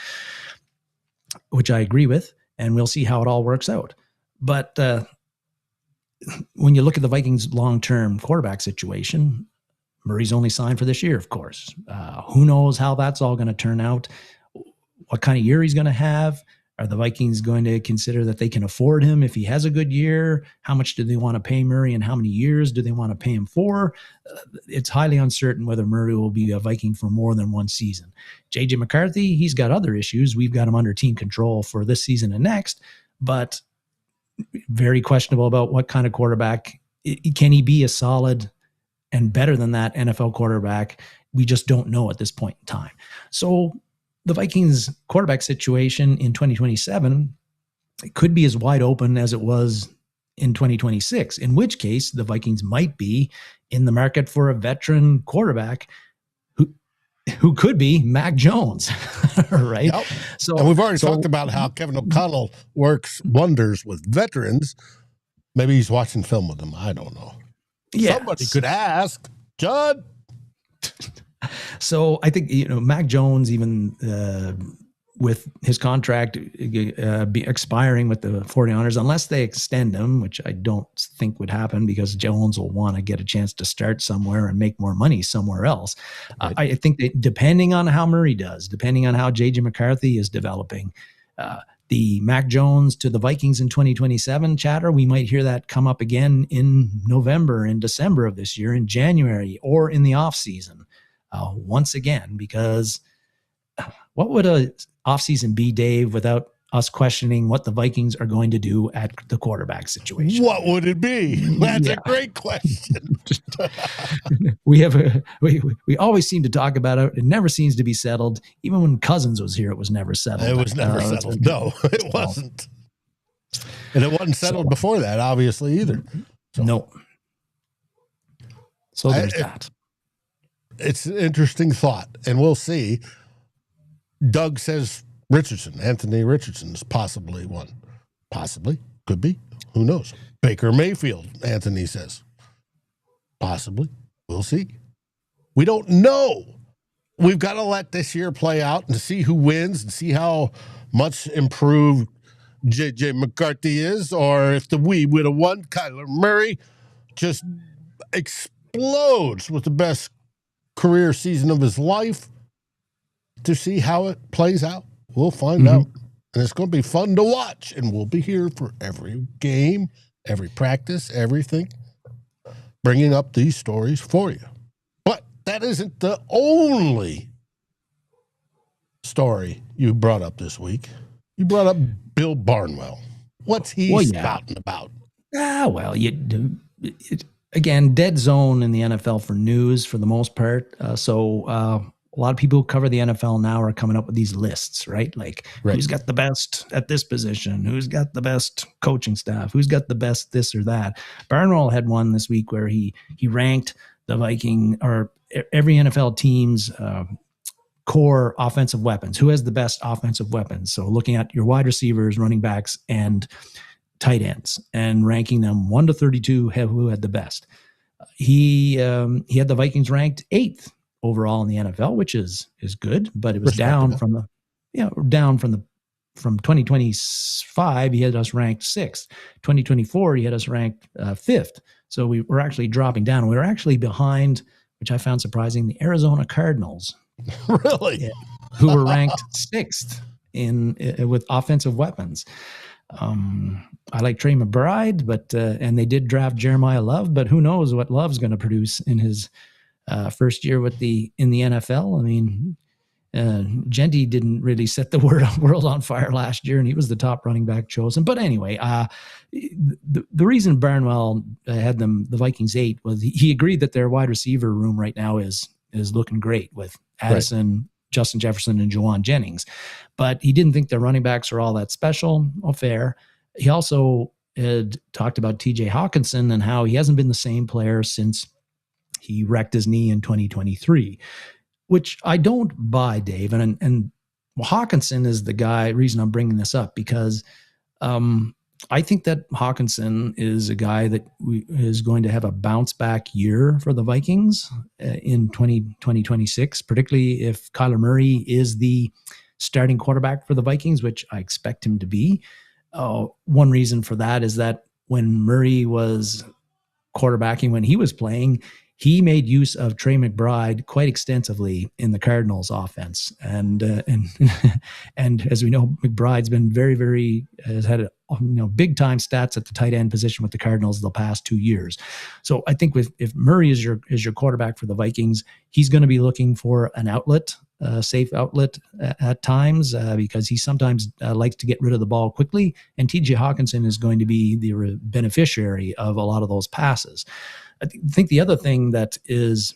which I agree with, and we'll see how it all works out. But when you look at the Vikings' long-term quarterback situation, Murray's only signed for this year, of course. Who knows how that's all going to turn out, what kind of year he's going to have. Are the Vikings going to consider that they can afford him if he has a good year? How much do they want to pay Murray, and how many years do they want to pay him for? It's highly uncertain whether Murray will be a Viking for more than one season. J.J. McCarthy, he's got other issues. We've got him under team control for this season and next, but very questionable about what kind of quarterback. Can he be a solid and better than that NFL quarterback, we just don't know at this point in time. So the Vikings quarterback situation in 2027, it could be as wide open as it was in 2026, in which case the Vikings might be in the market for a veteran quarterback who could be Mac Jones, right? Yep. So, and we've already talked about how Kevin O'Connell works wonders with veterans. Maybe he's watching film with them. I don't know. Yes. Somebody could ask, Judd. So I think, Mac Jones, even with his contract be expiring with the 49ers, unless they extend him, which I don't think would happen because Jones will want to get a chance to start somewhere and make more money somewhere else. Right. I think that depending on how Murray does, depending on how J.J. McCarthy is developing, the Mac Jones to the Vikings in 2027 chatter, we might hear that come up again in November, in December of this year, in January, or in the offseason once again, because what would a offseason be, Dave, without us questioning what the Vikings are going to do at the quarterback situation? What would it be? That's a great question. we always seem to talk about it. It never seems to be settled. Even when Cousins was here, it was never settled. It was never settled. No, it wasn't. And it wasn't settled before that, obviously, either. So. No. So there's that. It's an interesting thought, and we'll see. Doug says Anthony Richardson is possibly one. Possibly. Could be. Who knows? Baker Mayfield, Anthony says. Possibly. We'll see. We don't know. We've got to let this year play out and see who wins and see how much improved J.J. McCarthy is, or if we would have won, Kyler Murray just explodes with the best career season of his life. To see how it plays out, we'll find out. And it's going to be fun to watch. And we'll be here for every game, every practice, everything, bringing up these stories for you. But that isn't the only story you brought up this week. You brought up Bill Barnwell. What's he spouting about? Again, dead zone in the NFL for news for the most part. A lot of people who cover the NFL now are coming up with these lists, right? Like who's got the best at this position? Who's got the best coaching staff? Who's got the best this or that? Barnwell had one this week where he ranked the Viking or every NFL team's core offensive weapons. Who has the best offensive weapons? So looking at your wide receivers, running backs, and tight ends, and ranking them 1 to 32, who had the best. He had the Vikings ranked 8th overall in the NFL, which is good, but it was down from 2025. He had us ranked 6th. 2024, he had us ranked 5th. So we were actually dropping down. We were actually behind, which I found surprising, the Arizona Cardinals. Really? Yeah, who were ranked 6th with offensive weapons. I like Trey McBride, but and they did draft Jeremiah Love, but who knows what Love's going to produce in his first year in the NFL. I mean, Genty didn't really set the world on fire last year, and he was the top running back chosen. But anyway, the reason Barnwell had the Vikings 8 was he agreed that their wide receiver room right now is looking great with Addison, Justin Jefferson, and Juwan Jennings. But he didn't think their running backs are all that special. Well, fair. He also had talked about TJ Hawkinson and how he hasn't been the same player since he wrecked his knee in 2023, which I don't buy, Dave. And Hawkinson is the reason I'm bringing this up, because I think that Hawkinson is a guy that is going to have a bounce back year for the Vikings in 2026, particularly if Kyler Murray is the starting quarterback for the Vikings, which I expect him to be. One reason for that is that when Murray was quarterbacking, when he was playing, he made use of Trey McBride quite extensively in the Cardinals offense. And as we know, McBride's been has had big time stats at the tight end position with the Cardinals the past 2 years. So I think if Murray is your quarterback for the Vikings, he's going to be looking for an outlet safe outlet at times because he sometimes likes to get rid of the ball quickly. And TJ Hawkinson is going to be the beneficiary of a lot of those passes. I think the other thing that is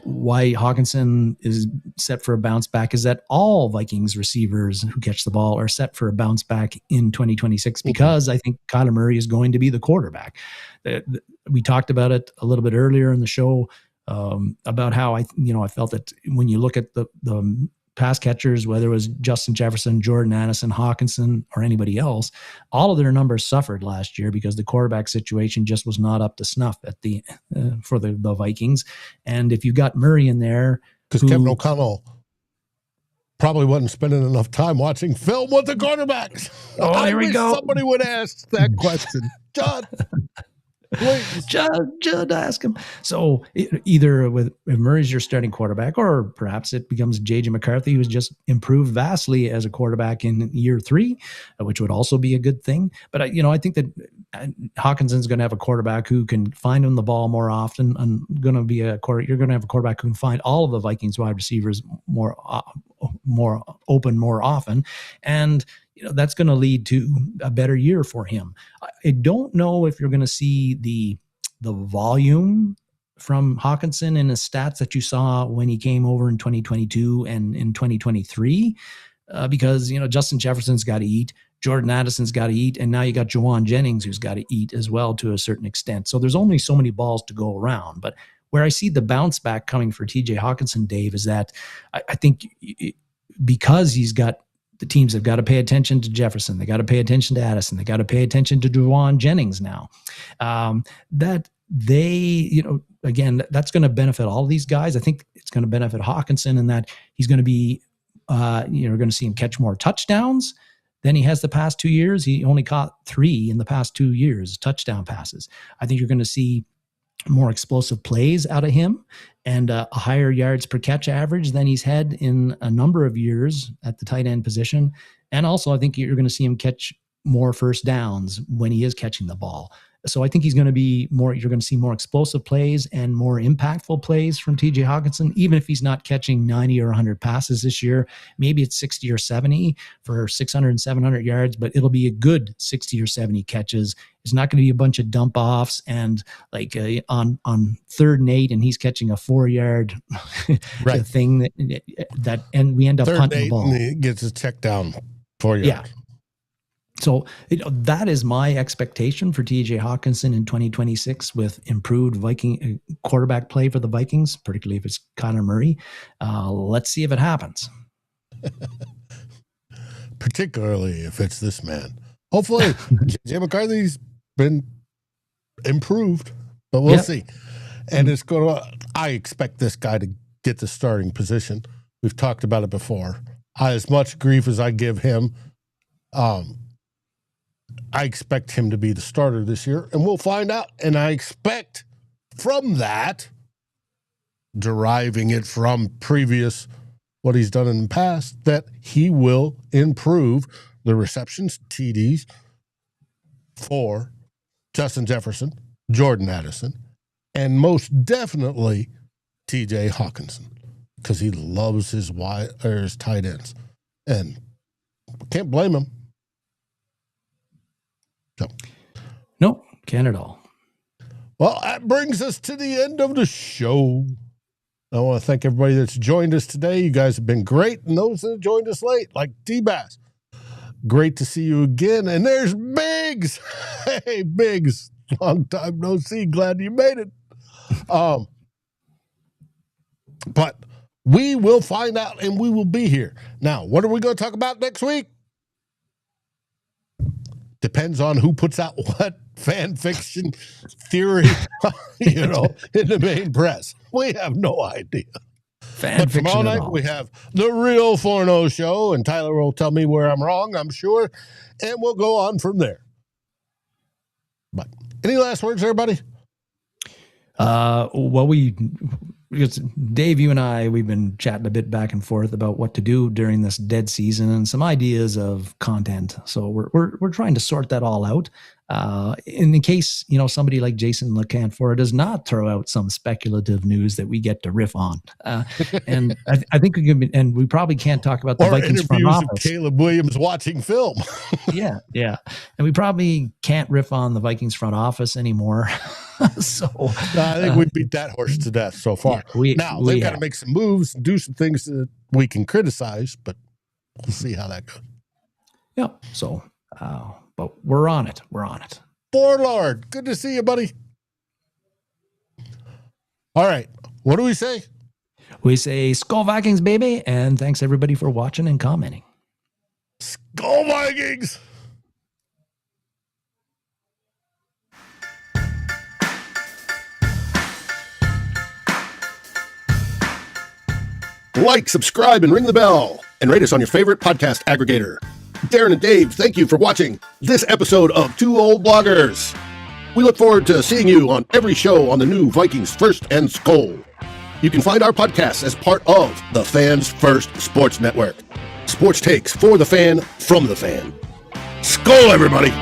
why Hawkinson is set for a bounce back is that all Vikings receivers who catch the ball are set for a bounce back in 2026 because I think Kyler Murray is going to be the quarterback. We talked about it a little bit earlier in the show about how I felt that when you look at the pass catchers, whether it was Justin Jefferson, Jordan Addison, Hawkinson, or anybody else, all of their numbers suffered last year because the quarterback situation just was not up to snuff at for the Vikings. And if you got Murray in there, because Kevin O'Connell probably wasn't spending enough time watching film with the quarterbacks. Oh, here we go. Somebody would ask that question, John. Please. Just ask him. So either if Murray's your starting quarterback, or perhaps it becomes J.J. McCarthy, who's just improved vastly as a quarterback in year 3, which would also be a good thing. But I think that Hawkinson's going to have a quarterback who can find him the ball more often, and you're going to have a quarterback who can find all of the Vikings wide receivers more open more often, and that's going to lead to a better year for him. I don't know if you're going to see the volume from Hawkinson in his stats that you saw when he came over in 2022 and in 2023, because Justin Jefferson's got to eat, Jordan Addison's got to eat, and now you got Juwan Jennings who's got to eat as well to a certain extent. So there's only so many balls to go around. But where I see the bounce back coming for TJ Hawkinson, Dave, is that I think because the teams have got to pay attention to Jefferson. They got to pay attention to Addison. They got to pay attention to Juwan Jennings now. That they, again, that's going to benefit all of these guys. I think it's going to benefit Hawkinson in that he's going to be, you're going to see him catch more touchdowns than he has the past 2 years. He only caught 3 in the past 2 years, touchdown passes. I think you're going to see more explosive plays out of him and a higher yards per catch average than he's had in a number of years at the tight end position. And also, I think you're going to see him catch more first downs when he is catching the ball. So I think he's going to be more, you're going to see more explosive plays and more impactful plays from TJ Hawkinson, even if he's not catching 90 or 100 passes this year. Maybe it's 60 or 70 for 600 and 700 yards, but it'll be a good 60 or 70 catches. It's not going to be a bunch of dump offs and like on 3rd and 8, and he's catching a 4-yard right. thing that and we end up punting the ball. And he gets his check down 4 yards. Yeah. So that is my expectation for TJ Hawkinson in 2026 with improved Viking quarterback play for the Vikings, particularly if it's Kyler Murray. Let's see if it happens. Particularly if it's this man. Hopefully, J.J. McCarthy's been improved, but we'll see. And it's going to. I expect this guy to get the starting position. We've talked about it before. As much grief as I give him, I expect him to be the starter this year, and we'll find out. And I expect from that, deriving it from previous, what he's done in the past, that he will improve the receptions, TDs, for Justin Jefferson, Jordan Addison, and most definitely TJ Hawkinson, because he loves his tight ends. And can't blame him. So. No, can't at all. Well, that brings us to the end of the show. I want to thank everybody that's joined us today. You guys have been great. And those that joined us late, like D-Bass, great to see you again. And there's Biggs. Hey, Biggs. Long time no see. Glad you made it. But we will find out, and we will be here. Now, what are we going to talk about next week? Depends on who puts out what fan fiction theory, in the main press. We have no idea. But tomorrow night we have the real Forno show, and Tyler will tell me where I'm wrong, I'm sure, and we'll go on from there. But any last words, everybody? Well, because Dave, you and I, we've been chatting a bit back and forth about what to do during this dead season and some ideas of content. So we're trying to sort that all out. In the case, somebody like Jason LeCanfor does not throw out some speculative news that we get to riff on. And I think we probably can't talk about the Vikings front office. Of Caleb Williams watching film. Yeah. And we probably can't riff on the Vikings front office anymore. So I think we beat that horse to death so far. Yeah, they've got to make some moves and do some things that we can criticize, but we'll see how that goes. Yeah. So, but we're on it. Warlord, good to see you, buddy. All right. What do we say? We say SKOL Vikings, baby. And thanks everybody for watching and commenting. SKOL Vikings. Like, subscribe, and ring the bell, and rate us on your favorite podcast aggregator. Darren and Dave, thank you for watching this episode of Two Old Bloggers. We look forward to seeing you on every show on the new Vikings First and SKOL. You can find our podcasts as part of the Fans First Sports Network. Sports takes for the fan, from the fan. SKOL, everybody!